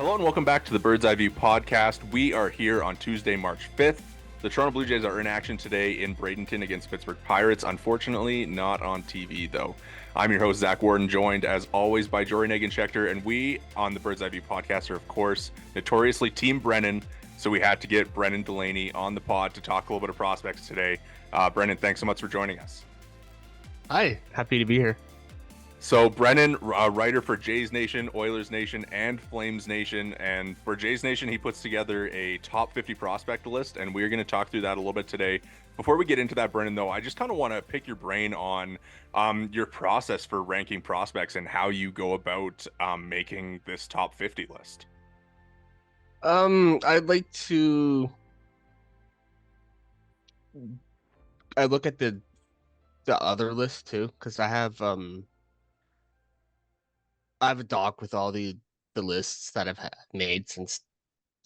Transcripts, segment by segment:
Hello and welcome back to the Bird's Eye View podcast. We are here on Tuesday, March 5th. The Toronto Blue Jays are in action today in Bradenton against Pittsburgh Pirates. Unfortunately, not on TV, though. I'm your host, Zach Worden, joined as always by Jori Negin-Shecter, and we on the Bird's Eye View podcast are, of course, notoriously Team Brannen, so we had to get Ryley Delaney on the pod to talk a little bit of prospects today. Brannen, thanks so much for joining us. Hi, happy to be here. So Brannen, writer for Jays Nation, Oilers Nation, and Flames Nation. And for Jays Nation, he puts together a top 50 prospect list, and we're going to talk through that a little bit today. Before we get into that, Brannen, though, I just kind of want to pick your brain on your process for ranking prospects and how you go about making this top 50 list. I look at the other list too, because I have a doc with all the lists that I've made since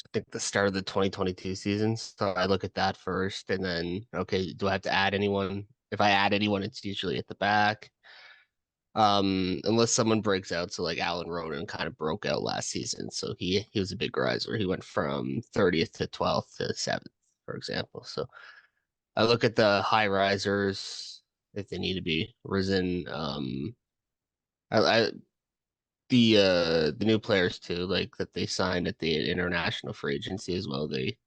I think the start of the 2022 season. So I look at that first, and then okay, do I have to add anyone? If I add anyone, it's usually at the back. Unless someone breaks out. So like Alan Roden kind of broke out last season, so he was a big riser. He went from 30th to 12th to 7th, for example. So I look at the high risers if they need to be risen. The new players too, like that they signed at the international free agency as well. They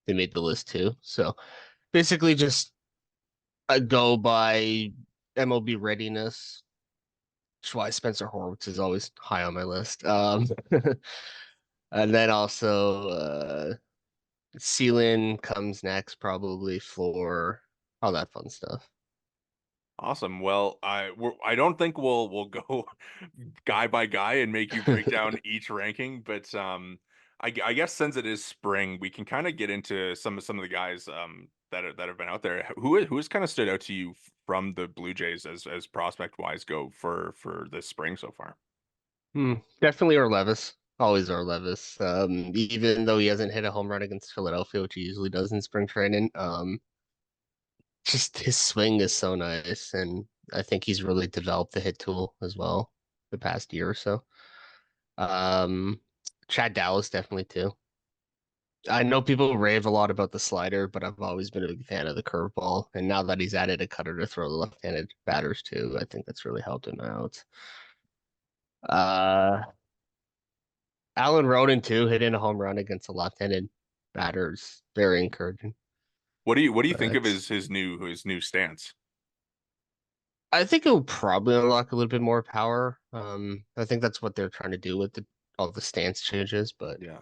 made the list too. So basically, just I go by MLB readiness. Which is why Spencer Horwitz is always high on my list. And then also ceiling comes next, probably floor, all that fun stuff. Awesome. Well, I don't think we'll go guy by guy and make you break down each ranking, but I guess since it is spring, we can kind of get into some of the guys that have been out there. Who has kind of stood out to you from the Blue Jays as prospect wise go for this spring so far? Definitely Levis. Always Levis. Even though he hasn't hit a home run against Philadelphia, which he usually does in spring training, just his swing is so nice, and I think he's really developed the hit tool as well the past year or so. Chad Dallas definitely too. I know people rave a lot about the slider, but I've always been a big fan of the curveball, and now that he's added a cutter to throw the left-handed batters too, I think that's really helped him out. Uh, Alan Roden too, hitting a home run against the left-handed batters, very encouraging. What do you think of his new stance? I think it'll probably unlock a little bit more power. I think that's what they're trying to do with all the stance changes. But Yeah,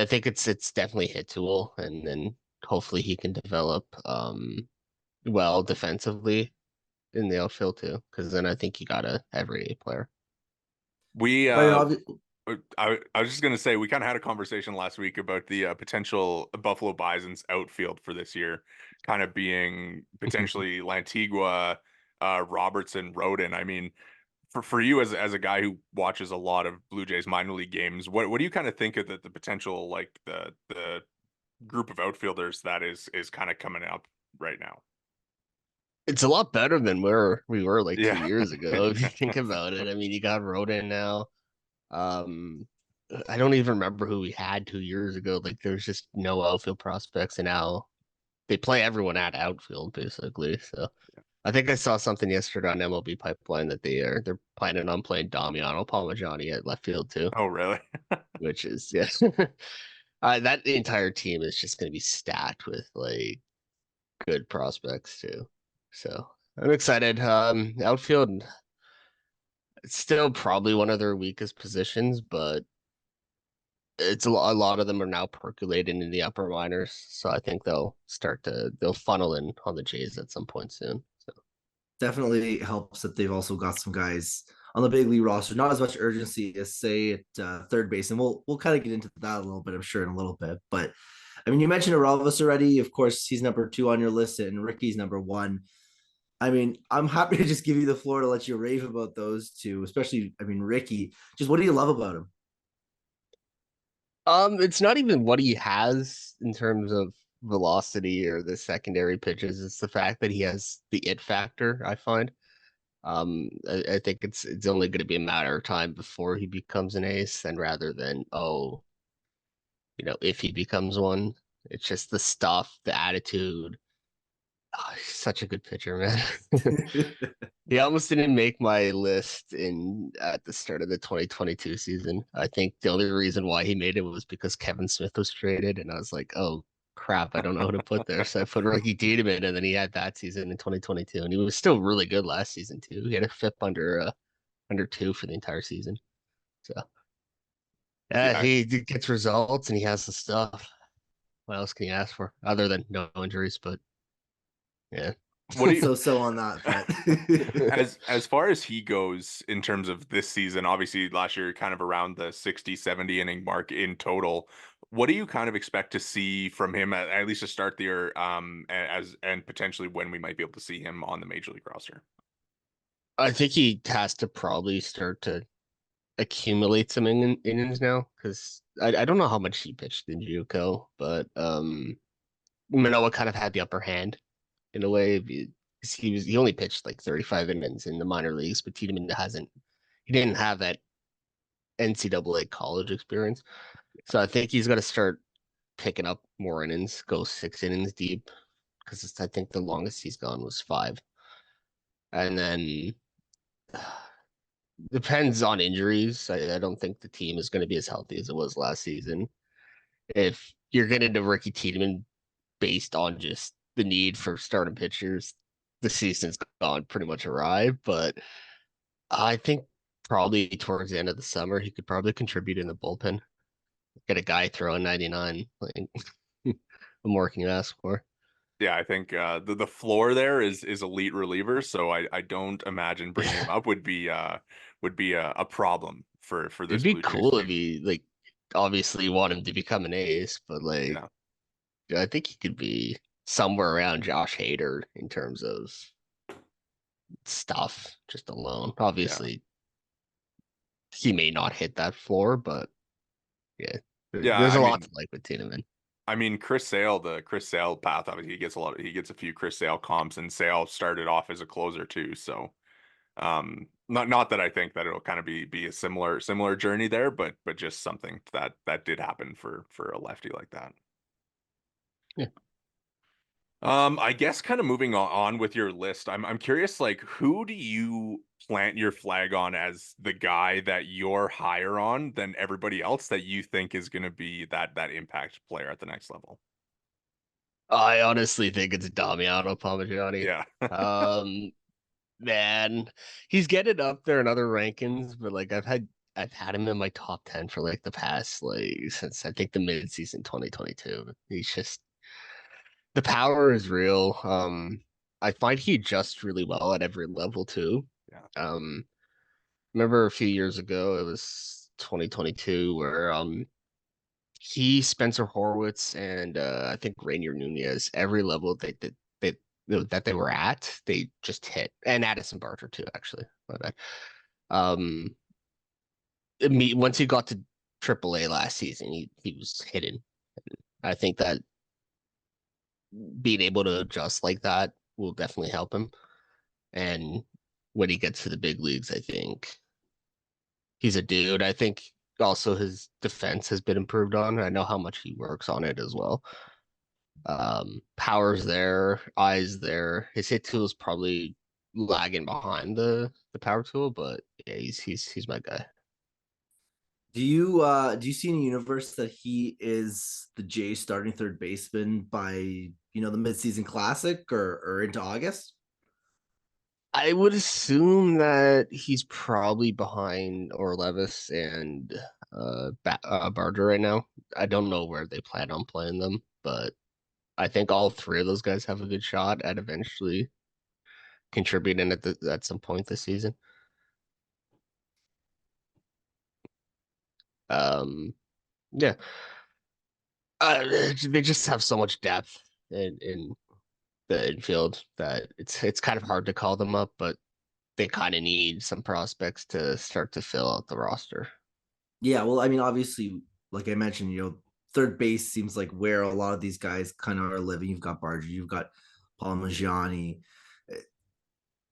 I think it's definitely hit tool, and then hopefully he can develop well defensively in the outfield too. Because then I think you got a everyday player. we I was just gonna say we kind of had a conversation last week about the potential Buffalo Bison's outfield for this year, kind of being potentially Lantigua, Robertson, Roden. I mean, for you as a guy who watches a lot of Blue Jays minor league games, what do you kind of think of the potential, like the group of outfielders that is kind of coming up right now? It's a lot better than where we were like 2 Yeah. years ago, if you think about it. I mean, you got Roden now. Um, I don't even remember who we had 2 years ago. Like, there's just no outfield prospects, and now they play everyone at outfield basically. So I think I saw something yesterday on MLB Pipeline that they're planning on playing Damiano Palmaggiani at left field too, Oh, really? which is yeah. That entire team is just going to be stacked with like good prospects too. So I'm excited. Outfield, it's still probably one of their weakest positions, but it's a lot of them are now percolating in the upper minors. So I think they'll funnel in on the Jays at some point soon. So definitely helps that they've also got some guys on the big league roster. Not as much urgency as say at third base, and we'll kind of get into that a little bit, I'm sure, in a little bit. But I mean, you mentioned Aroldis already. Of course, he's number 2 on your list, and Ricky's number 1. I mean, I'm happy to just give you the floor to let you rave about those two, especially, I mean, Ricky. Just what do you love about him? it's not even what he has in terms of velocity or the secondary pitches. It's the fact that he has the it factor, I find. I think it's only going to be a matter of time before he becomes an ace, and rather than if he becomes one. It's just the stuff, the attitude. Oh, he's such a good pitcher, man. He almost didn't make my list at the start of the 2022 season. I think the only reason why he made it was because Kevin Smith was traded, and I was like, oh crap, I don't know who to put there. So I put Ricky Tiedemann, and then he had that season in 2022, and he was still really good last season too. He had a FIP under 2 for the entire season. So Yeah, he gets results, and he has the stuff. What else can you ask for other than no injuries? But yeah. What do you so on that, but as far as he goes in terms of this season, obviously last year kind of around the 60, 70 inning mark in total. What do you kind of expect to see from him at least to start the year, and potentially when we might be able to see him on the major league roster? I think he has to probably start to accumulate some innings now, because I don't know how much he pitched in JUCO, but Manoah kind of had the upper hand in a way. He only pitched like 35 innings in the minor leagues, but Tiedemann he didn't have that NCAA college experience. So I think he's got to start picking up more innings, go 6 innings deep, because I think the longest he's gone was 5. And then depends on injuries. I don't think the team is going to be as healthy as it was last season. If you're getting to Ricky Tiedemann based on just the need for starting pitchers, the season's gone pretty much awry. But I think probably towards the end of the summer, he could probably contribute in the bullpen. Get a guy throwing 99. Like, what more can you ask for? Yeah, I think the floor there is elite reliever, so I don't imagine bringing him up would be a problem for It'd this be Blue Jays cool if team. he, like, obviously want him to become an ace, but like Yeah. I think he could be somewhere around Josh Hader in terms of stuff just alone. Obviously, he may not hit that floor, but yeah, Yeah, there's a lot to like with Tiedemann. I mean, the Chris Sale path, obviously he gets a few Chris Sale comps, and Sale started off as a closer too. So not that I think that it'll kind of be a similar journey there, but just something that did happen for a lefty like that. Yeah. I guess kind of moving on with your list, I'm curious, like, who do you plant your flag on as the guy that you're higher on than everybody else that you think is going to be that impact player at the next level? I honestly think it's Damiano Parmigiani. Yeah. Man, he's getting up there in other rankings, but like I've had him in my top 10 for like the past, like, since I think the mid-season 2022. He's just, the power is real. I find he adjusts really well at every level too. Yeah. Remember a few years ago, it was 2022, where he, Spencer Horwitz, and I think Rainier Nunez, every level that they were at, they just hit. And Addison Barger too, actually. My bad. Um, once he got to AAA last season, he was hitting. I think that being able to adjust like that will definitely help him. And when he gets to the big leagues, I think he's a dude. I think also his defense has been improved on. I know how much he works on it as well. Power's there, eyes there. His hit tool is probably lagging behind the power tool, but yeah, he's my guy. Do you see in a universe that he is the Jays starting third baseman by the midseason classic or into August? I would assume that he's probably behind Orlevis and Barger right now. I don't know where they plan on playing them, but I think all 3 of those guys have a good shot at eventually contributing at some point this season. Yeah, they just have so much depth in the infield that it's kind of hard to call them up, but they kind of need some prospects to start to fill out the roster. Yeah, well, I mean, obviously, like I mentioned, third base seems like where a lot of these guys kind of are living. You've got Barger, you've got Parmigiani.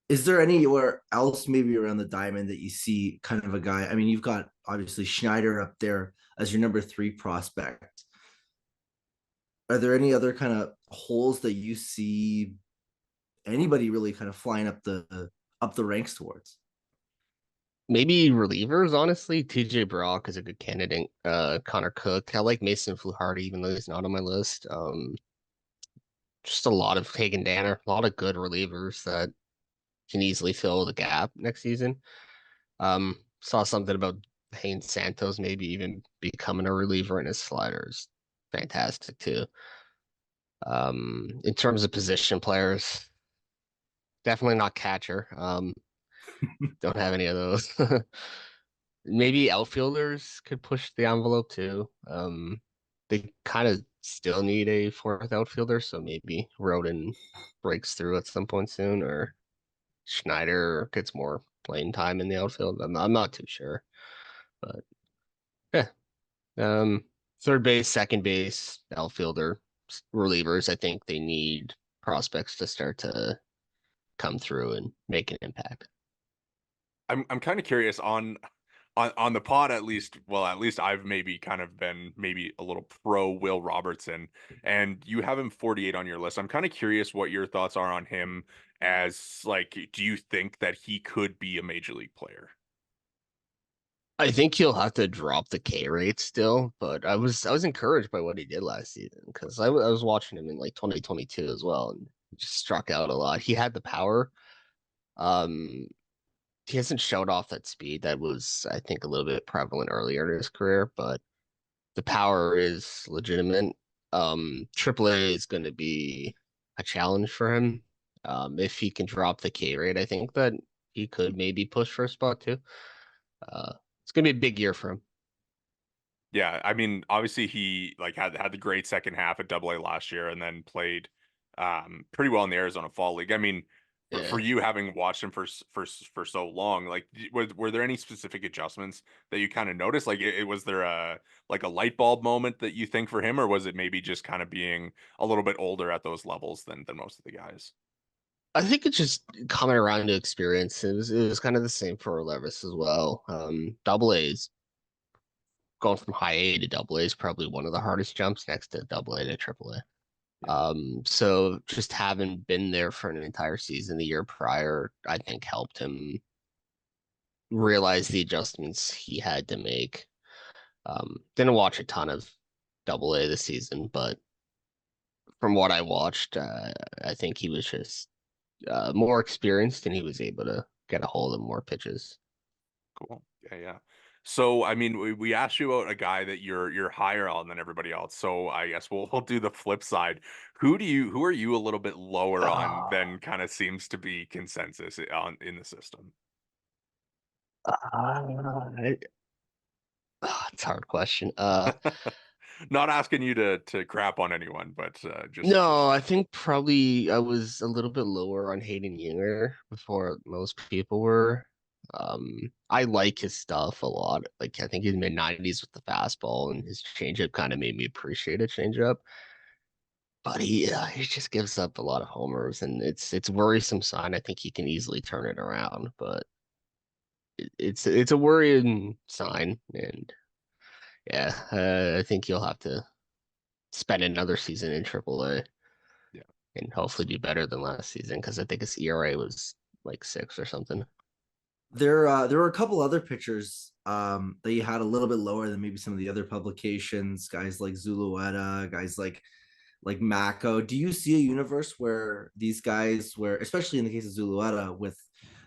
Is there anywhere else maybe around the diamond that you see kind of a guy? I mean, you've got obviously Schneider up there as your number 3 prospect. Are there any other kind of holes that you see anybody really kind of flying up the ranks towards? Maybe relievers, honestly. TJ Brock is a good candidate. Connor Cook. I like Mason Fluharty, even though he's not on my list. Just a lot of Hagen Danner, a lot of good relievers that can easily fill the gap next season. Saw something about Haynes Santos maybe even becoming a reliever in his sliders. Fantastic too. In terms of position players, definitely not catcher. Don't have any of those. Maybe outfielders could push the envelope too. They kind of still need a 4th outfielder, so maybe Roden breaks through at some point soon, or Schneider gets more playing time in the outfield. I'm not too sure, but yeah. Third base, second base, outfielder, relievers. I think they need prospects to start to come through and make an impact. I'm kind of curious on the pod, at least. Well, at least I've maybe kind of been maybe a little pro Will Robertson, and you have him 48 on your list. I'm kind of curious what your thoughts are on him. As like, do you think that he could be a major league player? I think he'll have to drop the K rate still, but I was encouraged by what he did last season because I was watching him in like 2022 as well, and he just struck out a lot. He had the power. Um, he hasn't showed off that speed that was, I think, a little bit prevalent earlier in his career, but the power is legitimate. AAA is going to be a challenge for him. If he can drop the K rate, I think that he could maybe push for a spot too. It's gonna be a big year for him. Yeah, I mean, obviously he like had the great second half at Double A last year, and then played pretty well in the Arizona Fall League. I mean, for Yeah. you having watched him for so long, like were there any specific adjustments that you kind of noticed? Like, was there a like a light bulb moment that you think for him, or was it maybe just kind of being a little bit older at those levels than most of the guys? I think it's just coming around to experience. It was kind of the same for Levis as well. Double A's going from high A to double A is probably one of the hardest jumps next to double A to triple A. Yeah. So just having been there for an entire season the year prior, I think helped him realize the adjustments he had to make. Didn't watch a ton of double A this season, but from what I watched, I think he was just more experienced and he was able to get a hold of more pitches. Cool. Yeah, yeah. So, I mean, we asked you about a guy that you're higher on than everybody else. So, I guess we'll do the flip side. Who are you a little bit lower on Uh, than kind of seems to be consensus on in the system? I, it's a hard question. Not asking you to crap on anyone, but just No, I think probably I was a little bit lower on Hayden Yinger before most people were. I like his stuff a lot. Like I think he's mid 90s with the fastball and his changeup kind of made me appreciate a changeup. But he just gives up a lot of homers and it's worrisome sign. I think he can easily turn it around, but it's a worrying sign. And yeah, I think you'll have to spend another season in AAA yeah. and hopefully do better than last season because I think his ERA was like 6 or something. There were a couple other pitchers that you had a little bit lower than maybe some of the other publications, guys like Zulueta, guys like Mako. Do you see a universe where these guys, where especially in the case of Zulueta, with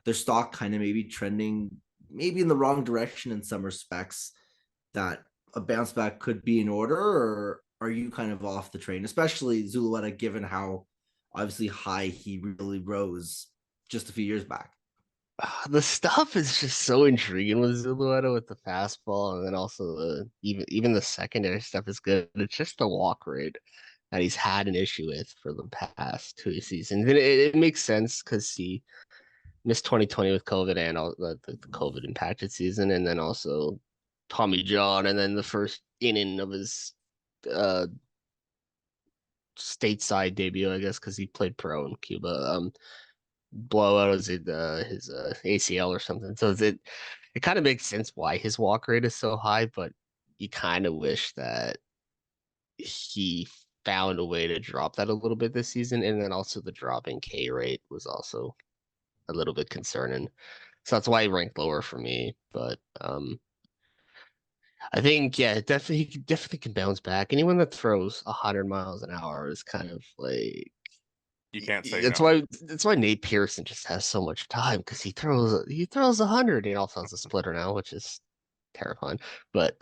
their stock kind of maybe trending maybe in the wrong direction in some respects, that a bounce back could be in order, or are you kind of off the train, especially Zulueta, given how obviously high he really rose just a few years back? The stuff is just so intriguing with Zulueta with the fastball, and then also the even the secondary stuff is good. It's just the walk rate that he's had an issue with for the past 2 seasons, and it makes sense because he missed 2020 with COVID and all the COVID impacted season, and then also Tommy John, and then the first inning of his uh stateside debut, I guess, because he played pro in Cuba. blow out his ACL or something. So it kind of makes sense why his walk rate is so high, but you kind of wish that he found a way to drop that a little bit this season, and then also the drop in K rate was also a little bit concerning. So that's why he ranked lower for me. But I think definitely he definitely can bounce back. Anyone that throws 100 miles an hour is kind of like You can't say that's no. why Nate Pearson just has so much time because he throws 100. He also has a splitter now, which is terrifying. But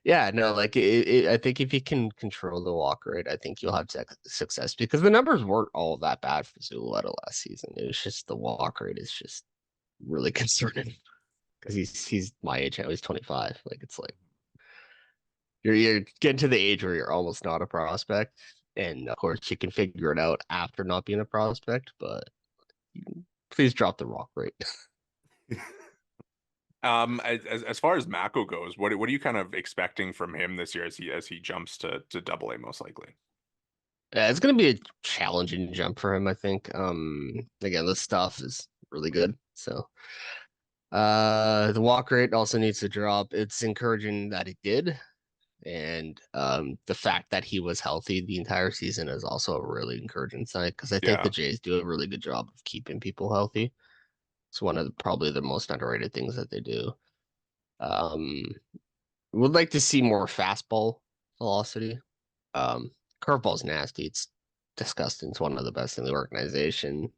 yeah, no, like I think if you can control the walk rate, I think you'll have success because the numbers weren't all that bad for Zuleta last season. It was just the walk rate is just really concerning because he's my age now. He's 25. Like it's like you're getting to the age where you're almost not a prospect, and of course you can figure it out after not being a prospect. But please drop the walk rate. As far as Mako goes, what are you kind of expecting from him this year as he jumps to Double A most likely? Yeah, it's gonna be a challenging jump for him, I think. Again, this stuff is really good. So the walk rate also needs to drop. It's encouraging that it did. And the fact that he was healthy the entire season is also a really encouraging sign because I think the Jays do a really good job of keeping people healthy. It's one of probably the most underrated things that they do. Would like to see more fastball velocity. Curveball's nasty. It's disgusting. It's one of the best in the organization.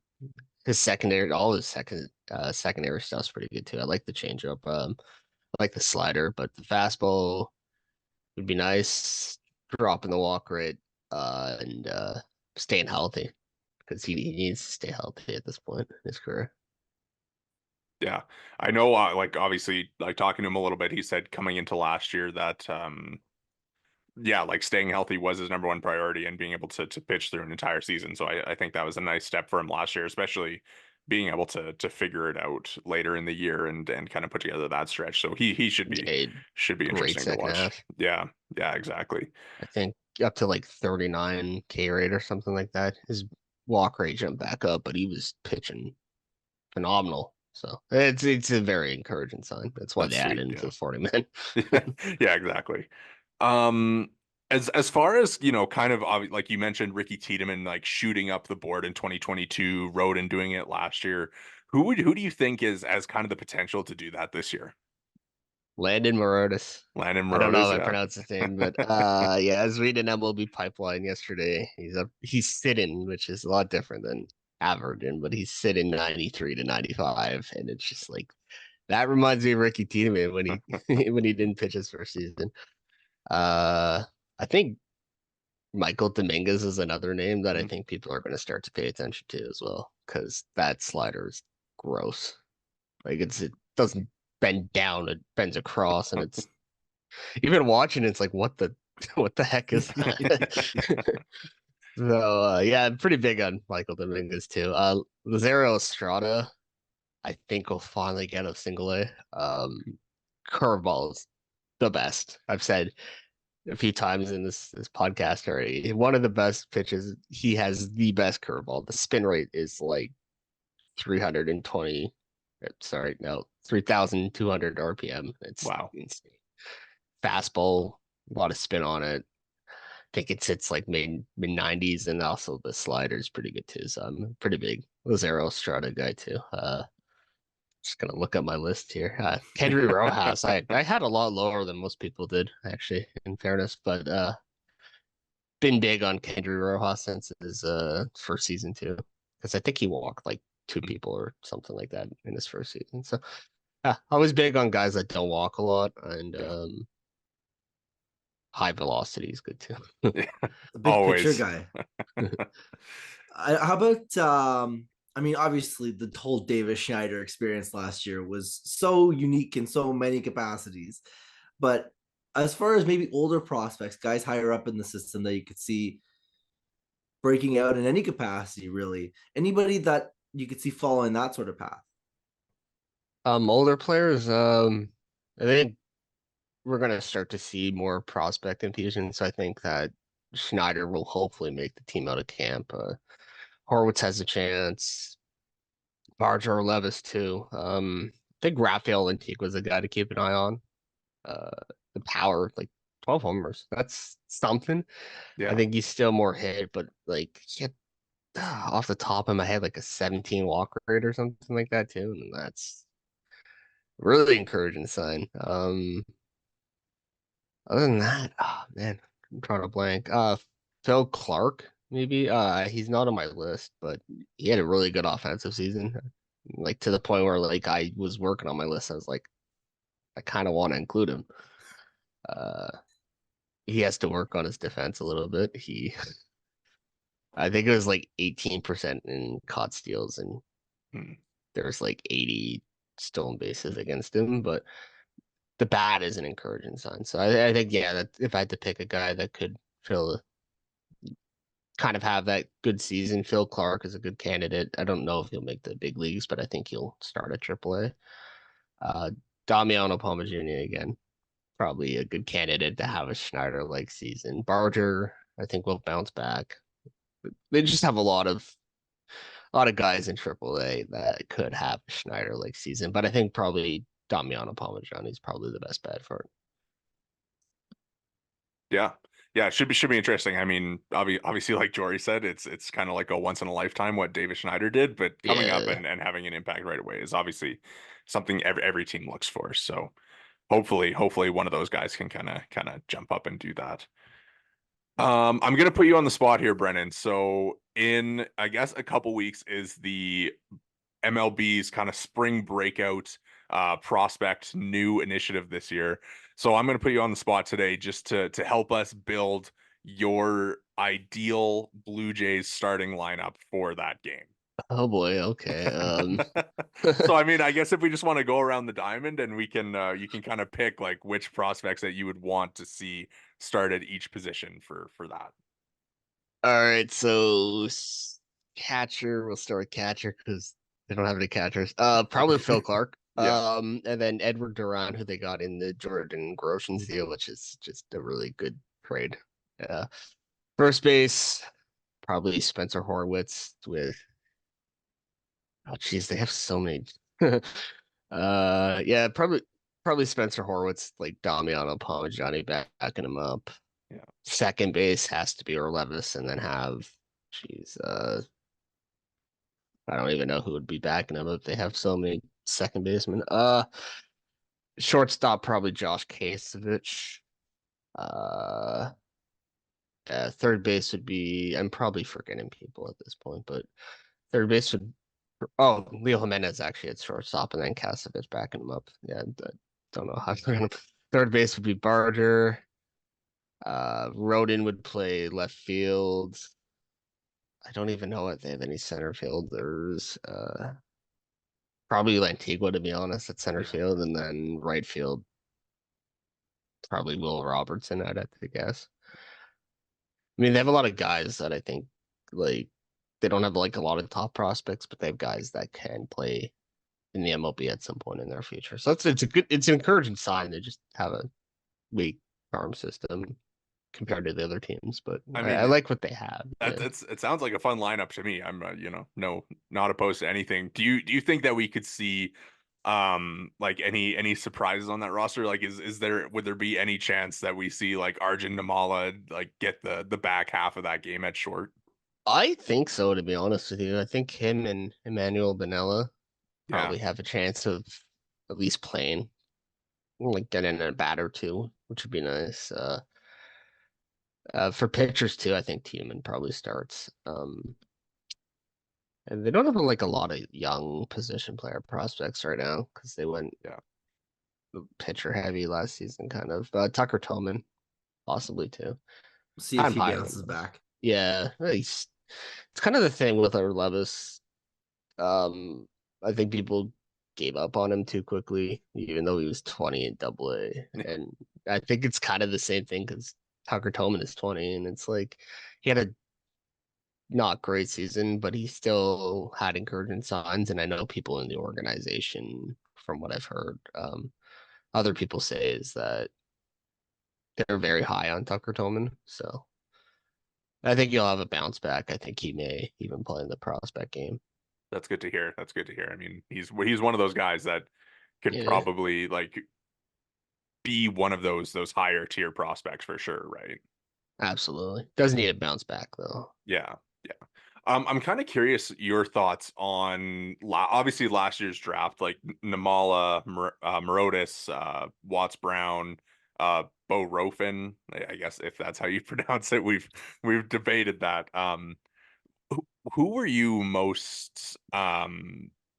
All his secondary stuff's pretty good too. I like the changeup. I like the slider, but the fastball would be nice. Dropping the walk rate, and staying healthy because he needs to stay healthy at this point in his career. Yeah, I know. Like obviously, like talking to him a little bit, he said coming into last year that yeah, like staying healthy was his number one priority and being able to pitch through an entire season. So I think that was a nice step for him last year, especially being able to figure it out later in the year and kind of put together that stretch. So he should be Great interesting to second watch. half. Yeah, exactly. I think up to like 39 K rate or something like that. His walk rate jumped back up, but he was pitching phenomenal. So it's a very encouraging sign. That's why That's they added sweet. him to Yeah. the 40 man. Yeah, exactly. Um, as far as kind of like you mentioned, Ricky Tiedemann like shooting up the board in 2022, Roden doing it last year. Who do you think is as kind of the potential to do that this year? Landon Morotis. Landon I don't know Morotis, if I yeah. pronounced his name, but yeah, I was reading MLB Pipeline yesterday. He's sitting, which is a lot different than averaging, but he's sitting 93 to 95, and it's just like that reminds me of Ricky Tiedemann when he when he didn't pitch his first season. I think Michael Dominguez is another name that I think people are going to start to pay attention to as well because that slider is gross. Like it doesn't bend down, it bends across, and it's even watching it's like what the what the heck is that? So yeah, I'm pretty big on Michael Dominguez too. Lazaro Estrada, I think will finally get a single A. Curveball is the best. I've said a few times in this podcast already. One of the best pitches. He has the best curveball. The spin rate is like 320. Sorry, no, 3,200 RPM. It's Wow. insane. Fastball, a lot of spin on it. I think it sits like mid 90s, and also the slider is pretty good too. So I'm pretty big Lazaro Strata guy too. Just gonna look at my list here. Kendry Rojas, I had a lot lower than most people did actually, in fairness, but been big on Kendry Rojas since his first season too, because I think he walked like two people or something like that in his first season. So yeah, I was big on guys that don't walk a lot, and high velocity is good too. Yeah. The big picture Always. guy. How about I mean, obviously the whole Davis Schneider experience last year was so unique in so many capacities. But as far as maybe older prospects, guys higher up in the system that you could see breaking out in any capacity, really, anybody that you could see following that sort of path. Older players, I think we're gonna start to see more prospect infusion. So I think that Schneider will hopefully make the team out of camp. Horwitz has a chance. Barger or Levis too. I think Raphael Antique was a guy to keep an eye on. The power, like 12 homers. That's something. I Yeah. think he's still more hit, but like he had off the top of my head, like a 17 walk rate or something like that too. And that's really encouraging sign. Other than that, oh man, I'm trying to blank. Phil Clark, maybe. He's not on my list, but he had a really good offensive season. Like to the point where like I was working on my list. I was like, I kind of want to include him. Uh, he has to work on his defense a little bit. I think it was like 18% in caught steals, and there's like 80 stolen bases against him. But the bat is an encouraging sign. So I think that if I had to pick a guy that could fill kind of have that good season, Phil Clark is a good candidate. I don't know if he'll make the big leagues, but I think he'll start at AAA. Damiano Palmagini again, probably a good candidate to have a Schneider-like season. Barger, I think will bounce back. They just have a lot of guys in AAA that could have a Schneider-like season, but I think probably Damiano Palmagini is probably the best bet for it. Yeah. Yeah, it should be interesting. I mean, obviously, like Jori said, it's kind of like a once in a lifetime what David Schneider did, but coming up and having an impact right away is obviously something every team looks for. So hopefully one of those guys can kind of jump up and do that. I'm gonna put you on the spot here, Brannen. So in I guess a couple weeks is the MLB's kind of spring breakout prospect new initiative this year. So I'm going to put you on the spot today just to help us build your ideal Blue Jays starting lineup for that game. Oh boy, okay. So I mean, I guess if we just want to go around the diamond and we can you can kind of pick like which prospects that you would want to see start at each position for that. All right, so catcher, we'll start with catcher because they don't have any catchers. Probably Phil Clark. Yeah. And then Edward Duran, who they got in the Jordan Groshans deal, which is just a really good trade. First base, probably Spencer Horwitz with oh geez, they have so many. Yeah, probably Spencer Horwitz, like Damiano Palmagini backing him up. Yeah. Second base has to be Levis, and then have geez, I don't even know who would be backing him up. They have so many second basemen. Shortstop probably Josh Kasevich. Uh, third base would be. I'm probably forgetting people at this point, but third base would. Oh, Leo Jimenez actually at shortstop, and then Kasevich backing him up. Yeah, I don't know how they're gonna. Third base would be Barger. Roden would play left field. I don't even know if they have any center fielders. Probably Lantigua, to be honest, at center field, and then right field, probably Will Robertson, I'd have to guess. I mean, they have a lot of guys that I think, like, they don't have, like, a lot of top prospects, but they have guys that can play in the MLB at some point in their future. So it's an encouraging sign to just have a weak farm system compared to the other teams, but I I mean, like what they have. it sounds like a fun lineup to me. I'm not opposed to anything. Do you think that we could see like any surprises on that roster? Like would there be any chance that we see like Arjun Namala like get the back half of that game at short? I think so, to be honest with you. I think him and Emmanuel Benella probably have a chance of at least playing, like getting a bat or two, which would be nice. For pitchers too, I think Tiemann probably starts. And they don't have like a lot of young position player prospects right now because they went pitcher heavy last season, kind of. Tucker Tillman, possibly too. See if I'm he high on bounces him. back. Yeah, it's kind of the thing with our Levis. I think people gave up on him too quickly, even though he was 20 in AA. And I think it's kind of the same thing because Tucker Tillman is 20, and it's like he had a not great season, but he still had encouraging signs. And I know people in the organization, from what I've heard, other people say is that they're very high on Tucker Tillman. So I think he'll have a bounce back. I think he may even play in the prospect game. That's good to hear. That's good to hear. I mean, he's one of those guys that could Yeah, probably like be one of those higher tier prospects for sure, right? absolutely. Doesn't need a bounce back though. Yeah, yeah. I'm kind of curious your thoughts on obviously last year's draft, like Namala, Morotis, Watts Brown, Bo Rofin. I guess if that's how you pronounce it, we've debated that. Who were you most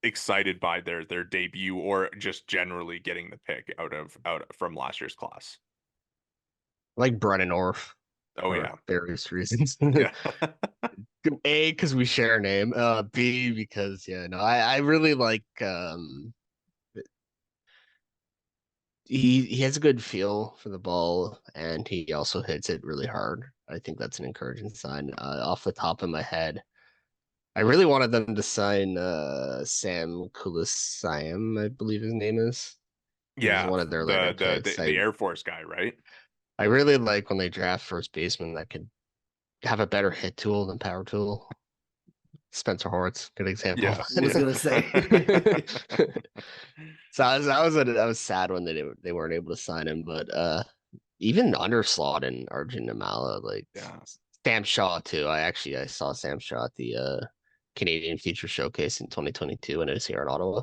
excited by their debut, or just generally getting the pick out from last year's class? I like Brannen Oh for yeah, various reasons. yeah, A, because we share a name. B, because I really like he has a good feel for the ball and he also hits it really hard. I think that's an encouraging sign. Off the top of my head, I really wanted them to sign Sam Kulisayam, I believe his name is. He was yeah. one of their later The, picks. the the Air Force guy, right? I really like when they draft first baseman that could have a better hit tool than power tool. Spencer Horwitz, good example. Yeah, I was yeah. gonna say. So I was sad when they weren't able to sign him, but even Underslot and Arjun Namala, like Yeah. Sam Shaw too. I saw Sam Shaw at the Canadian Future Showcase in 2022 when I was here in Ottawa.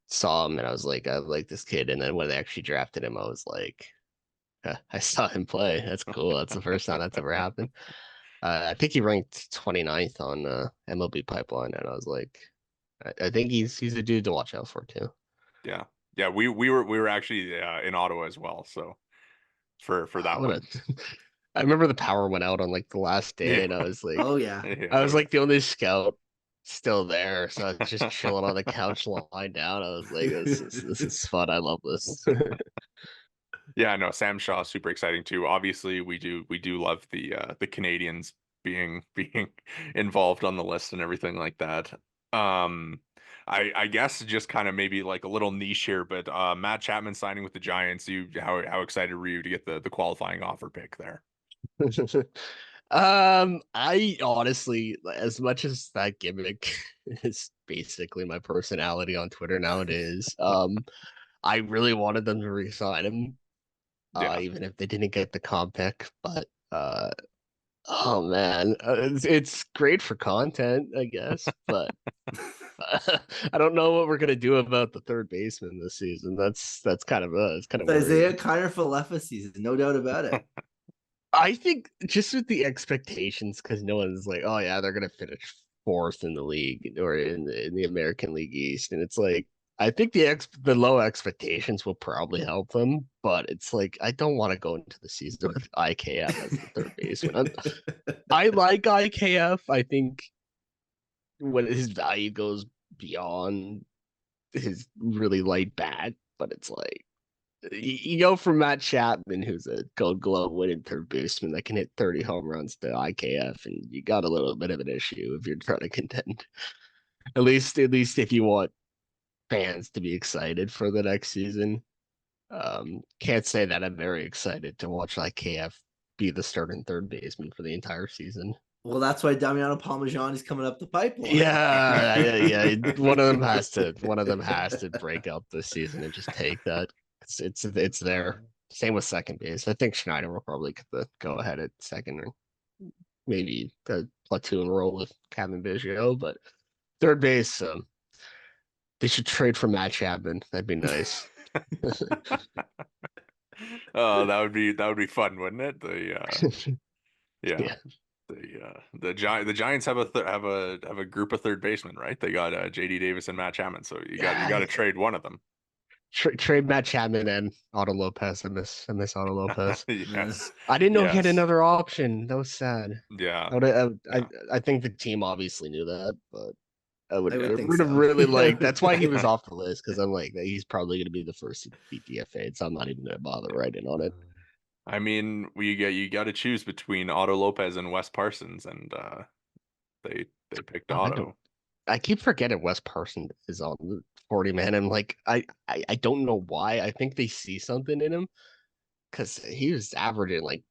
Saw him and I was like, I like this kid. And then when they actually drafted him, I was like, I saw him play. That's cool. That's the first time that's ever happened. I think he ranked 29th on MLB Pipeline, and I was like, I think he's a dude to watch out for too. Yeah. Yeah, we were actually in Ottawa as well, so for that What a, one. I remember the power went out on like the last day, Yeah. and Oh yeah. I was Yeah. like the only scout still there, so I was just chilling on the couch, lying down. I was like, this is fun. I love this. Yeah, no, Sam Shaw super exciting too. Obviously, we do love the Canadians being involved on the list and everything like that. Um I guess just kind of maybe like a little niche here, but Matt Chapman signing with the Giants, how excited were you to get the qualifying offer pick there? I honestly, as much as that gimmick is basically my personality on Twitter nowadays, I really wanted them to re-sign him, Yeah. even if they didn't get the comp pick. But oh man, it's great for content, I guess. But I don't know what we're gonna do about the third baseman this season. That's kind of it's kind of It's Isaiah worrying. Kiner Falefa season, no doubt about it. I think just with the expectations, because no one's like, oh yeah, they're gonna finish fourth in the league or in the American League East, and it's like I think the low expectations will probably help them, but it's like I don't want to go into the season with IKF as the third baseman. I like IKF. I think when his value goes beyond his really light bat, but it's like you go from Matt Chapman, who's a Gold Glove winning third baseman that can hit 30 home runs to IKF, and you got a little bit of an issue if you're trying to contend. At least if you want fans to be excited for the next season. Can't say that I'm very excited to watch IKF be the starting third baseman for the entire season. Well, that's why Damiano Parmesan is coming up the pipeline. Yeah. One of them has to break out this season and just take that. It's there. Same with second base. I think Schneider will probably get the go ahead at second, or maybe the platoon role with Kevin Biggio. But third base, they should trade for Matt Chapman. That'd be nice. Oh, that would be fun, wouldn't it? Yeah. Yeah. The Giants have a group of third basemen, right? They got JD Davis and Matt Chapman, so you got to trade one of them. Trade Matt Chapman and Otto Lopez. I miss Otto Lopez. Yes. I didn't know he had Yes. another option. That was sad. Yeah. I think the team obviously knew that, but I I would think would have so. really liked. That's why he was off the list, because I'm like he's probably going to be the first to be DFA'd, so I'm not even going to bother writing on it. I mean, you got to choose between Otto Lopez and Wes Parsons, and they picked Oh, Otto. I keep forgetting Wes Parsons is on the 40 man. I'm like I don't know why. I think they see something in him because he was averaging like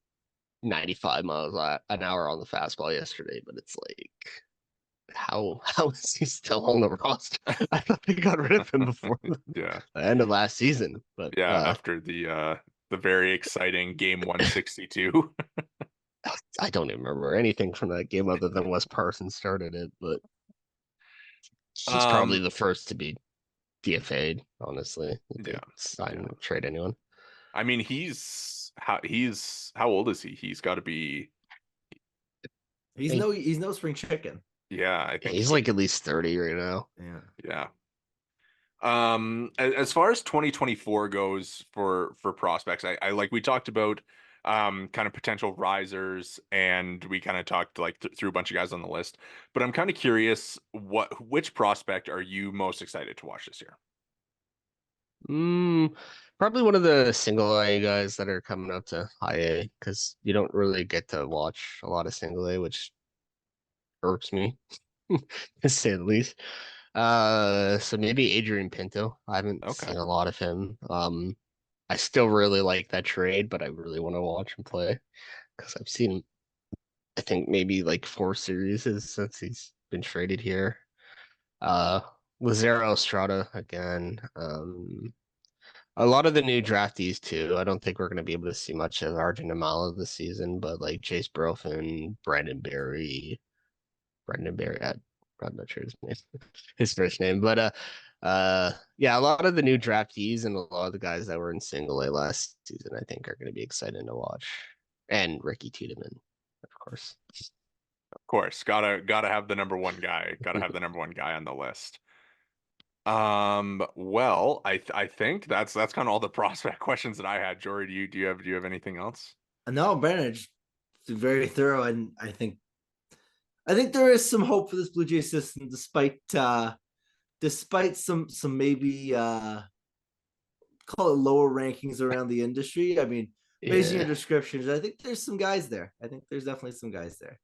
95 miles an hour on the fastball yesterday, but it's like, how is he still on the roster? I thought they got rid of him before Yeah. the end of last season. But Yeah, after the very exciting game 162. I don't even remember anything from that game other than Wes Parsons started it, but he's probably the first to be DFA'd, honestly. If they sign or trade anyone. I mean, how old is he? He's got to be. He's no spring chicken. Yeah, I think he's like at least 30 right now. Yeah. As far as 2024 goes for prospects, I like we talked about kind of potential risers, and we kind of talked like through a bunch of guys on the list. But I'm kind of curious, which prospect are you most excited to watch this year? Probably one of the single A guys that are coming up to high A, because you don't really get to watch a lot of single A, which irks me to say the least. So maybe Adrian Pinto. I haven't seen a lot of him. I still really like that trade, but I really want to watch him play because I've seen, I think maybe like 4 series since he's been traded here. Lazaro Estrada again. A lot of the new draftees too. I don't think we're going to be able to see much of Arjun Amala this season, but like Chase Brofin, Brendan Berry, I'm not sure his name, his first name, but yeah, a lot of the new draftees and a lot of the guys that were in single A last season, I think, are going to be exciting to watch, and Ricky Tiedemann, of course. Of course, gotta have the number one guy. Gotta have the number one guy on the list. Well, I think that's kind of all the prospect questions that I had. Jori, do you have anything else? No, Brannen, very thorough, and I think there is some hope for this Blue Jay system, despite some maybe call it lower rankings around the industry. I mean, based on your descriptions, I think there's some guys there. I think there's definitely some guys there.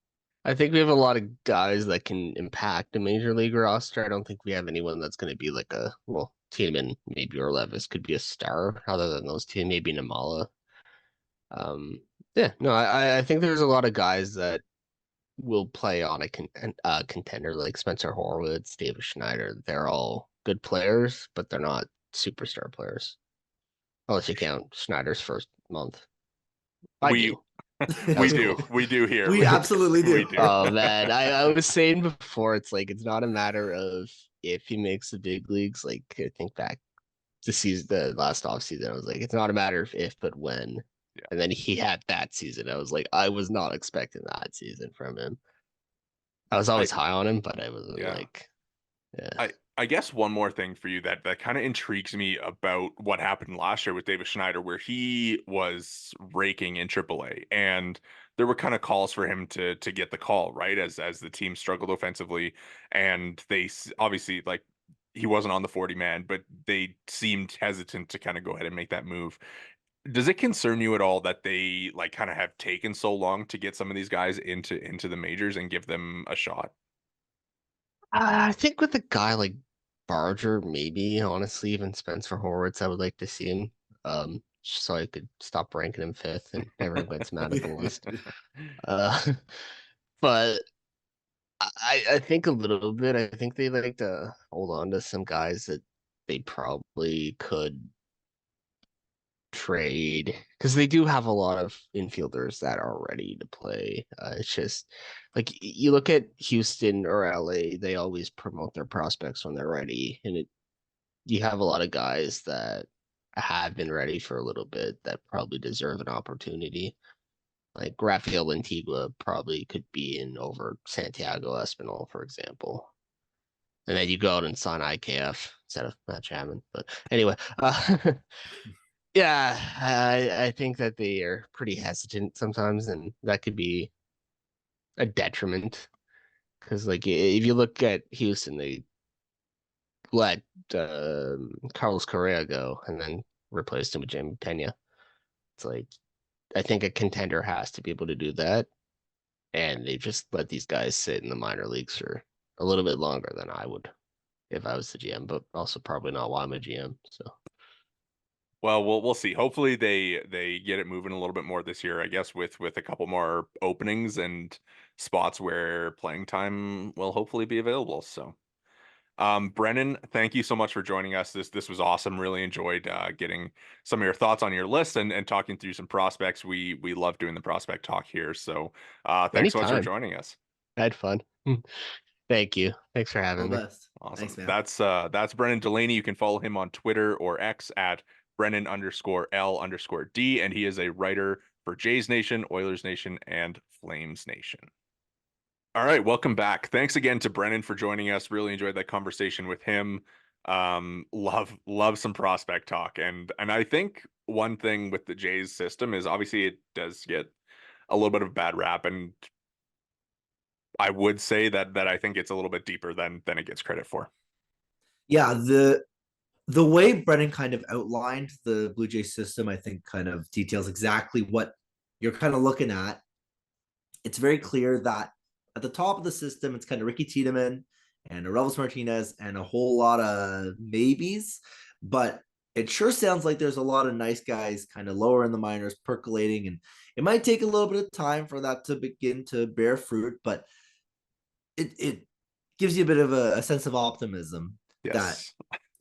I think we have a lot of guys that can impact a major league roster. I don't think we have anyone that's going to be like Tiedemann, maybe, or Levis could be a star other than those two, maybe Namala. I think there's a lot of guys that will play on a contender like Spencer Horwitz, David Schneider. They're all good players, but they're not superstar players. Unless you count Schneider's first month. We do here. We absolutely do. We do. Oh man, I was saying before, it's like it's not a matter of if he makes the big leagues. Like I think back to the last off season, I was like, it's not a matter of if, but when. Yeah. And then he had that season. I was like, I was not expecting that season from him. I was always high on him, but I wasn't I guess one more thing for you that kind of intrigues me about what happened last year with David Schneider, where he was raking in AAA, and there were kind of calls for him to get the call, right? As the team struggled offensively, and they obviously, like, he wasn't on the 40 man, but they seemed hesitant to kind of go ahead and make that move. Does it concern you at all that they like kind of have taken so long to get some of these guys into the majors and give them a shot? I think with a guy like Barger, maybe, honestly, even Spencer Horwitz, I would like to see him. So I could stop ranking him 5th and everyone gets mad at the list. But I think a little bit. I think they like to hold on to some guys that they probably could trade, because they do have a lot of infielders that are ready to play. It's just like you look at Houston or LA, they always promote their prospects when they're ready, and you have a lot of guys that have been ready for a little bit that probably deserve an opportunity. Like Rafael Antigua probably could be in over Santiago Espinal, for example. And then you go out and sign IKF instead of Matt Chapman. But anyway, yeah, I think that they are pretty hesitant sometimes, and that could be a detriment. Because, like, if you look at Houston, they let Carlos Correa go and then replaced him with Jim Pena. It's like, I think a contender has to be able to do that. And they just let these guys sit in the minor leagues for a little bit longer than I would if I was the GM, but also probably not why I'm a GM. So Well, we'll see. Hopefully they get it moving a little bit more this year, I guess, with a couple more openings and spots where playing time will hopefully be available. So, Brannen, thank you so much for joining us. This was awesome. Really enjoyed getting some of your thoughts on your list and talking through some prospects. We love doing the prospect talk here. So, thanks so much for Anytime. joining us. I had fun. Thank you. Thanks for All having the me. best. Awesome. Thanks, man. That's Brennan Delaney. You can follow him on Twitter or X at Brennan_L_D, and he is a writer for Jays Nation, Oilers Nation, and Flames Nation. All right, welcome back. Thanks again to Brennan for joining us. Really enjoyed that conversation with him. Love some prospect talk, and I think one thing with the Jays system is obviously it does get a little bit of bad rap, and I would say that I think it's a little bit deeper than it gets credit for. Yeah, the way Brennan kind of outlined the Blue Jays system, I think kind of details exactly what you're kind of looking at. It's very clear that at the top of the system, it's kind of Ricky Tiedemann and Aurelvis Martinez and a whole lot of maybes, but it sure sounds like there's a lot of nice guys kind of lower in the minors percolating, and it might take a little bit of time for that to begin to bear fruit, but it gives you a bit of a sense of optimism that Yes.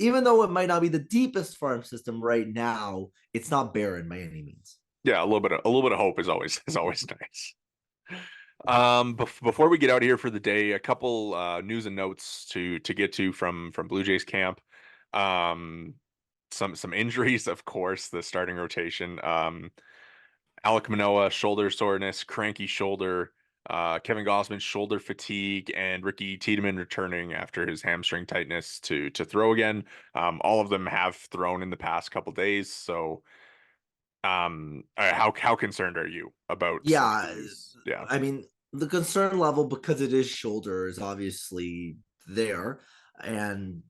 even though it might not be the deepest farm system right now, it's not barren by any means. Yeah, a little bit of hope is always nice. Before we get out of here for the day, a couple news and notes to get to from Blue Jays camp. Some injuries, of course, the starting rotation. Alek Manoah, shoulder soreness, cranky shoulder. Kevin Gausman, shoulder fatigue, and Ricky Tiedemann returning after his hamstring tightness to throw again. All of them have thrown in the past couple days. So, how concerned are you about some of Yeah, these? Yeah. I mean, the concern level, because it is shoulder, is obviously there. And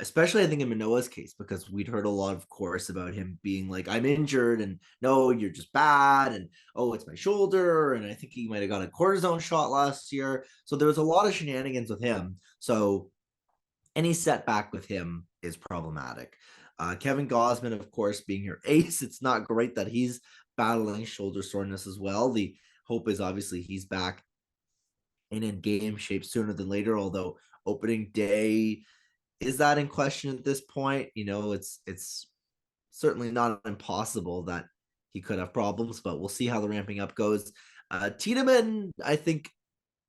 especially I think in Manoah's case, because we'd heard a lot, of course, about him being like, I'm injured, and no, you're just bad, and oh, it's my shoulder. And I think he might have got a cortisone shot last year. So there was a lot of shenanigans with him. So any setback with him is problematic. Kevin Gausman, of course, being your ace, it's not great that he's battling shoulder soreness as well. The hope is obviously he's back and in game shape sooner than later, although opening day, is that in question at this point? You know, it's certainly not impossible that he could have problems, but we'll see how the ramping up goes. Tiedemann, I think,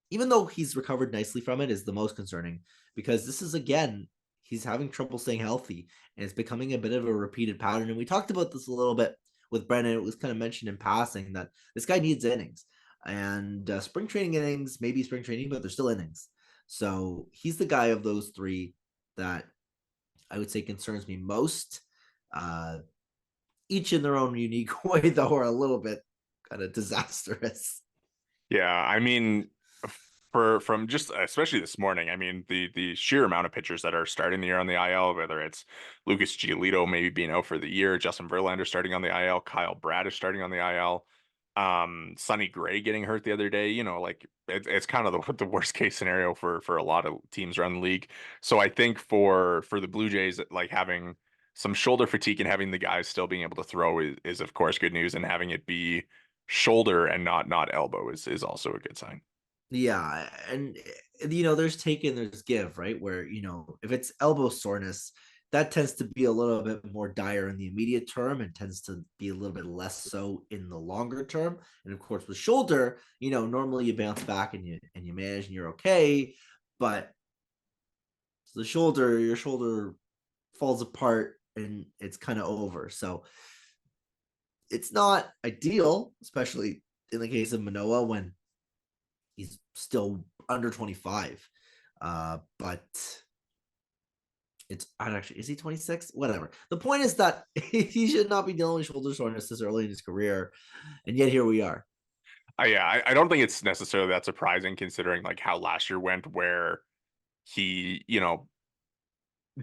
even though he's recovered nicely from it, is the most concerning, because this is, again, he's having trouble staying healthy, and it's becoming a bit of a repeated pattern. And we talked about this a little bit with Brennan. It was kind of mentioned in passing that this guy needs innings, and spring training innings, maybe spring training, but they're still innings. So he's the guy of those three that I would say concerns me most. Each in their own unique way, though, are a little bit kind of disastrous. Yeah, I mean, from just especially this morning, I mean the sheer amount of pitchers that are starting the year on the IL, whether it's Lucas Giolito maybe being out for the year, Justin Verlander starting on the IL, Kyle Bradish starting on the IL, Sonny Gray getting hurt the other day. You know, like it's kind of the worst case scenario for a lot of teams around the league. So I think for the Blue Jays, like having some shoulder fatigue and having the guys still being able to throw is of course good news, and having it be shoulder and not elbow is also a good sign. Yeah, and there's take and there's give, right? Where if it's elbow soreness, that tends to be a little bit more dire in the immediate term and tends to be a little bit less so in the longer term. And of course, with shoulder, normally you bounce back and you manage and you're okay, but your shoulder falls apart and it's kind of over. So it's not ideal, especially in the case of Manoah when he's still under 25. But it's actually, is he 26? Whatever. The point is that he should not be dealing with shoulder soreness this early in his career. And yet here we are. Yeah, I don't think it's necessarily that surprising considering like how last year went, where he,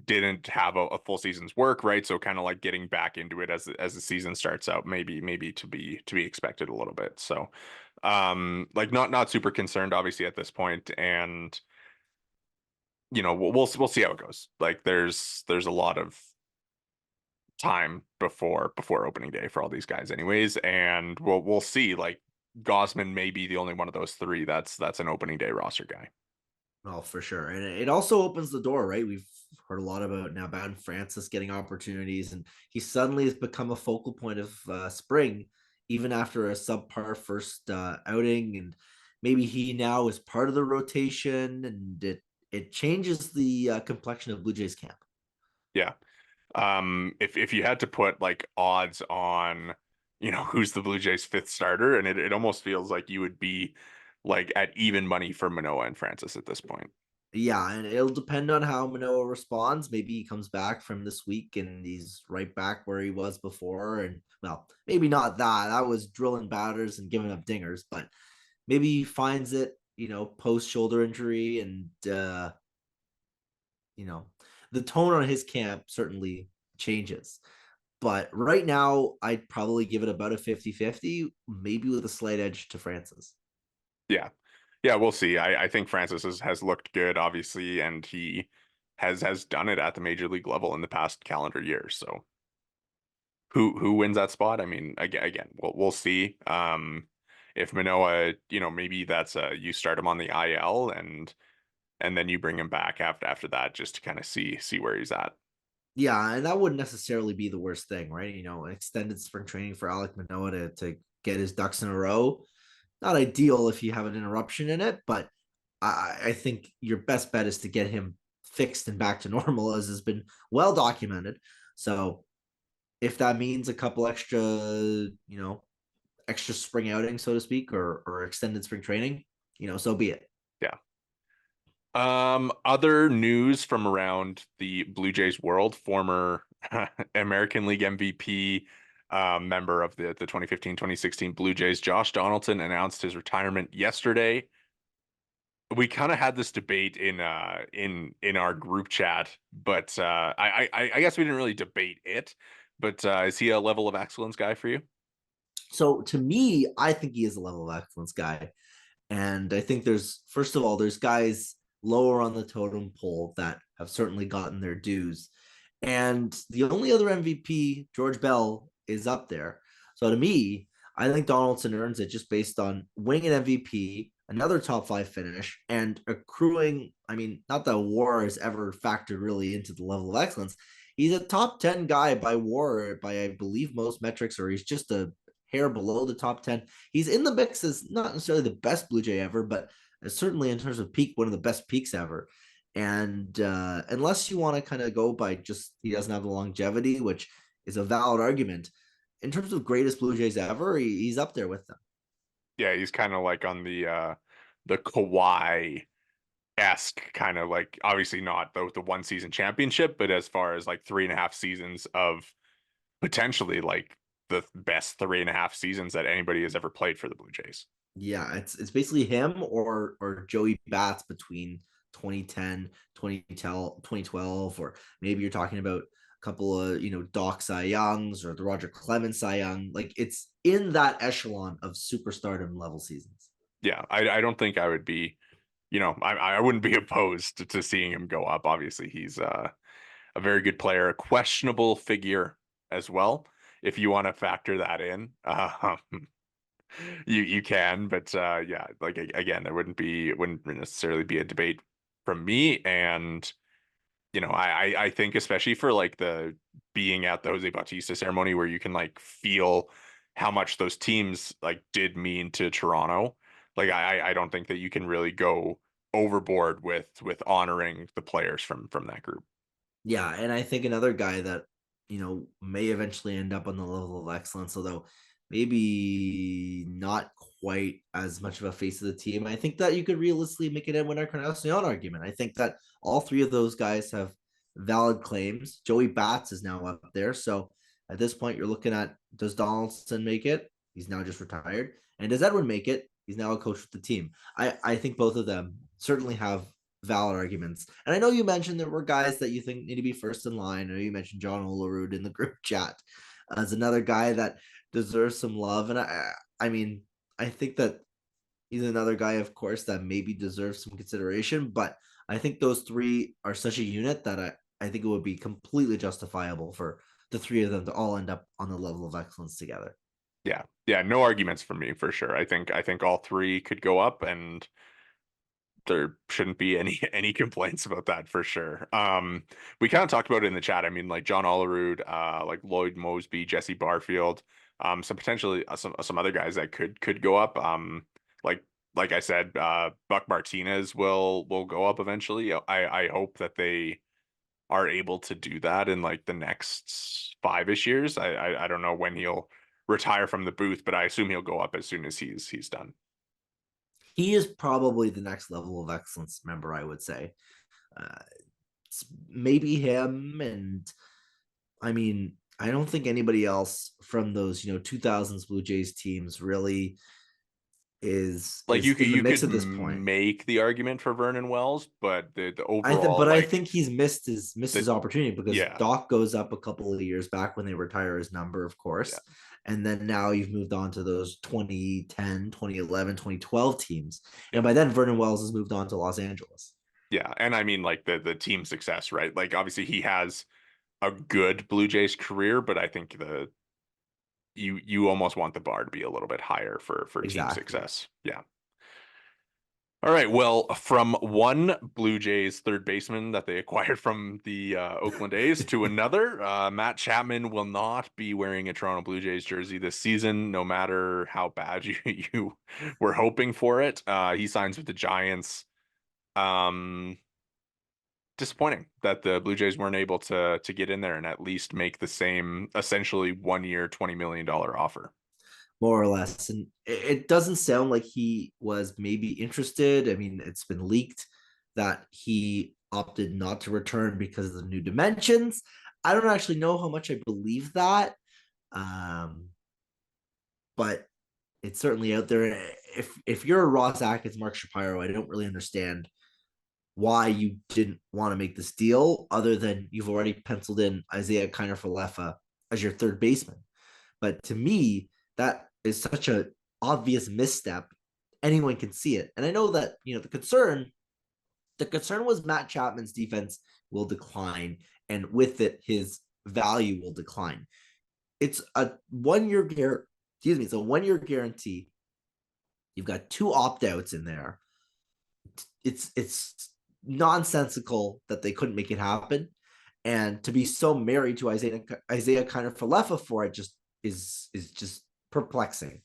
didn't have a full season's work, right? So kind of like getting back into it as the season starts out, maybe to be expected a little bit. So like not super concerned obviously at this point, and we'll see how it goes. Like there's a lot of time before opening day for all these guys anyways, and we'll see. Like Gosman may be the only one of those three that's an opening day roster guy. Oh, for sure. And it also opens the door, right? We've heard a lot about now Bowden Francis getting opportunities, and he suddenly has become a focal point of spring, even after a subpar first outing. And maybe he now is part of the rotation, and it changes the complexion of Blue Jays camp. Yeah. If you had to put like odds on, who's the Blue Jays fifth starter, and it almost feels like you would be like at even money for Manoah and Francis at this point. Yeah, and it'll depend on how Manoah responds. Maybe he comes back from this week and he's right back where he was before. And well, maybe not that. That was drilling batters and giving up dingers, but maybe he finds it, post shoulder injury, and the tone on his camp certainly changes. But right now, I'd probably give it about a 50-50, maybe with a slight edge to Francis. Yeah. Yeah, we'll see. I think Francis has looked good, obviously, and he has done it at the major league level in the past calendar year. So who wins that spot? I mean, again, we'll see. If Manoah, maybe that's you start him on the IL and then you bring him back after that just to kind of see where he's at. Yeah, and that wouldn't necessarily be the worst thing, right? An extended spring training for Alek Manoah to get his ducks in a row. Not ideal if you have an interruption in it, but I think your best bet is to get him fixed and back to normal, as has been well documented. So if that means a couple extra spring outings, so to speak, or extended spring training, so be it. Yeah. Other news from around the Blue Jays world, former American League MVP, member of the 2015-2016 Blue Jays, Josh Donaldson announced his retirement yesterday. We kind of had this debate in our group chat, but I guess we didn't really debate it. But is he a level of excellence guy for you? So to me, I think he is a level of excellence guy. And I think first of all, there's guys lower on the totem pole that have certainly gotten their dues. And the only other MVP, George Bell, is up there. So to me, I think Donaldson earns it just based on winning an MVP, another top five finish, and accruing. I mean, not that WAR has ever factored really into the level of excellence. He's a top 10 guy by WAR, by I believe most metrics, or he's just a hair below the top 10. He's in the mix as not necessarily the best Blue Jay ever, but certainly in terms of peak, one of the best peaks ever. And unless you want to kind of go by just he doesn't have the longevity, which is a valid argument, in terms of greatest Blue Jays ever, he's up there with them. Yeah, he's kind of like on the Kawhi esque kind of like, obviously not the one season championship, but as far as like 3.5 seasons of potentially like the best 3.5 seasons that anybody has ever played for the Blue Jays. Yeah, it's basically him or Joey Bats between 2010, 2012, or maybe you're talking about a couple of, Doc Cy Youngs or the Roger Clemens Cy Young. Like it's in that echelon of superstardom level seasons. Yeah, I don't think I would be, I wouldn't be opposed to seeing him go up. Obviously, he's a very good player, a questionable figure as well. If you want to factor that in, you can, but yeah, like again, it wouldn't necessarily be a debate from me. And I think especially for like the being at the Jose Bautista ceremony where you can like feel how much those teams like did mean to Toronto. Like I don't think that you can really go overboard with honoring the players from that group. Yeah, and I think another guy that may eventually end up on the level of excellence, although maybe not quite as much of a face of the team. I think that you could realistically make an Edwin Encarnacion argument. I think that all three of those guys have valid claims. Joey Bats is now up there, so at this point, you're looking at, does Donaldson make it? He's now just retired, and does Edwin make it? He's now a coach with the team. I think both of them certainly have valid arguments. And I know you mentioned there were guys that you think need to be first in line. I know you mentioned John Olerud in the group chat as another guy that deserves some love. And I mean, I think that he's another guy, of course, that maybe deserves some consideration. But I think those three are such a unit that I think it would be completely justifiable for the three of them to all end up on the level of excellence together. Yeah, no arguments from me for sure. I think all three could go up, and there shouldn't be any complaints about that for sure. We kind of talked about it in the chat. I mean, like John Olerud, like Lloyd Mosby, Jesse Barfield, some potentially some other guys that could go up. Like I said, Buck Martinez will go up eventually. I hope that they are able to do that in like the next 5-ish years. I don't know when he'll retire from the booth, but I assume he'll go up as soon as he's done. He is probably the next level of excellence member, I would say. It's maybe him, and I mean, I don't think anybody else from those 2000s Blue Jays teams really is like you in the mix could at this point. make the argument for Vernon Wells, but the overall, I think he's missed his opportunity because yeah. Doc goes up a couple of years back when they retire his number, of course. Yeah. And then now you've moved on to those 2010, 2011, 2012 teams. And by then Vernon Wells has moved on to Los Angeles. Yeah. And I mean, like the team success, right? Like obviously he has a good Blue Jays career, but I think you almost want the bar to be a little bit higher for team success. Yeah. All right. Well, from one Blue Jays third baseman that they acquired from the Oakland A's to another, Matt Chapman will not be wearing a Toronto Blue Jays jersey this season, no matter how bad you were hoping for it. He signs with the Giants. Disappointing that the Blue Jays weren't able to get in there and at least make the same essentially 1 year, $20 million offer. More or less. And it doesn't sound like he was maybe interested. I mean, it's been leaked that he opted not to return because of the new dimensions. I don't actually know how much I believe that. But it's certainly out there. If you're a Ross Atkins, Mark Shapiro, I don't really understand why you didn't want to make this deal other than you've already penciled in Isaiah Kiner-Falefa as your third baseman. But to me, that is such an obvious misstep. Anyone can see it. And I know that, the concern was Matt Chapman's defense will decline, and with it, his value will decline. It's a 1 year it's a 1 year guarantee. You've got 2 opt-outs in there. It's nonsensical that they couldn't make it happen. And to be so married to Isaiah Kiner-Falefa for it is just perplexing.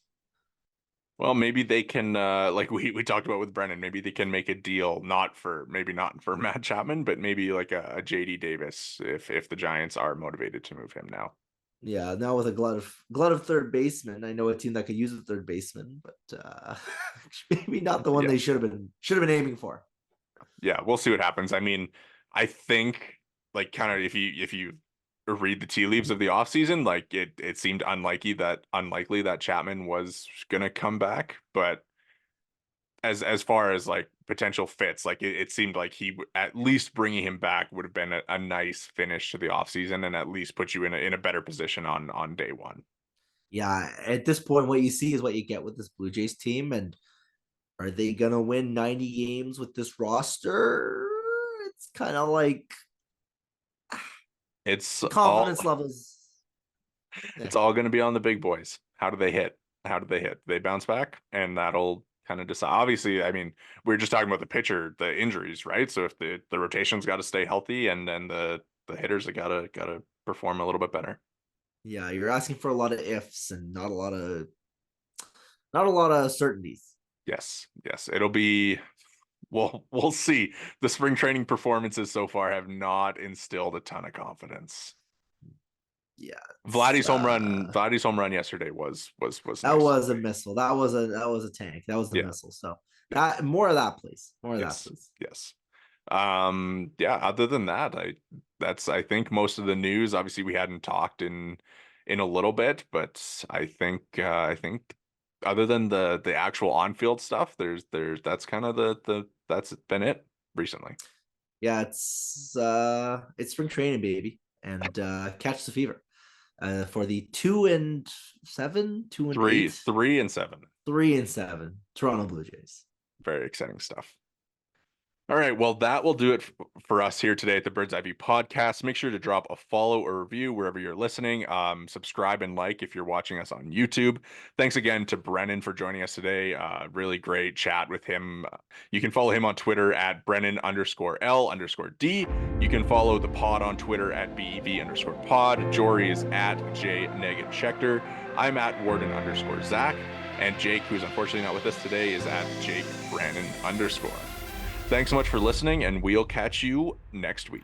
Well, maybe they can, like we talked about with Brannen, maybe they can make a deal not for Matt Chapman, but maybe like a JD Davis if the Giants are motivated to move him now. Yeah, now with a glut of third baseman, I know a team that could use a third baseman, but maybe not the one they should have been aiming for. Yeah, we'll see what happens. I mean, I think like kind of if you read the tea leaves of the offseason, like it seemed unlikely that Chapman was gonna come back, but as far as like potential fits, like it seemed like at least bringing him back would have been a nice finish to the offseason and at least put you in a better position on day one. Yeah, at this point, what you see is what you get with this Blue Jays team. And are they gonna win 90 games with this roster? It's kind of like it's confidence levels. It's all going to be on the big boys. How do they hit? They bounce back, and that'll kind of decide. Obviously, I mean, we were just talking about the pitcher, the injuries, right? So if the rotation's got to stay healthy, and then the hitters have got to perform a little bit better. Yeah, you're asking for a lot of ifs and not a lot of certainties. Yes, it'll be. We'll see. The spring training performances so far have not instilled a ton of confidence. Yeah, Vladdy's home run yesterday was that nice. Was a missile. That was a tank. That was the missile. So that more of that, please. More of that, please. Yes. Other than that, I think most of the news. Obviously, we hadn't talked in a little bit, but I think other than the actual on-field stuff, that's kind of that's been it recently. Yeah, it's spring training, baby, and catch the fever. For the 2-7, 2-8, 3-7, 3-7 Toronto Blue Jays. Very exciting stuff. All right, well, that will do it for us here today at the Bird's Eye View podcast. Make sure to drop a follow or review wherever you're listening. Subscribe and like if you're watching us on YouTube. Thanks again to Brannen for joining us today. Really great chat with him. You can follow him on Twitter at Brennan_L_D. You can follow the pod on Twitter at BEV_pod. Jori is at J Negin-Shecter. I'm at Worden_Zach. And Jake, who's unfortunately not with us today, is at Jake Brannen_. Thanks so much for listening, and we'll catch you next week.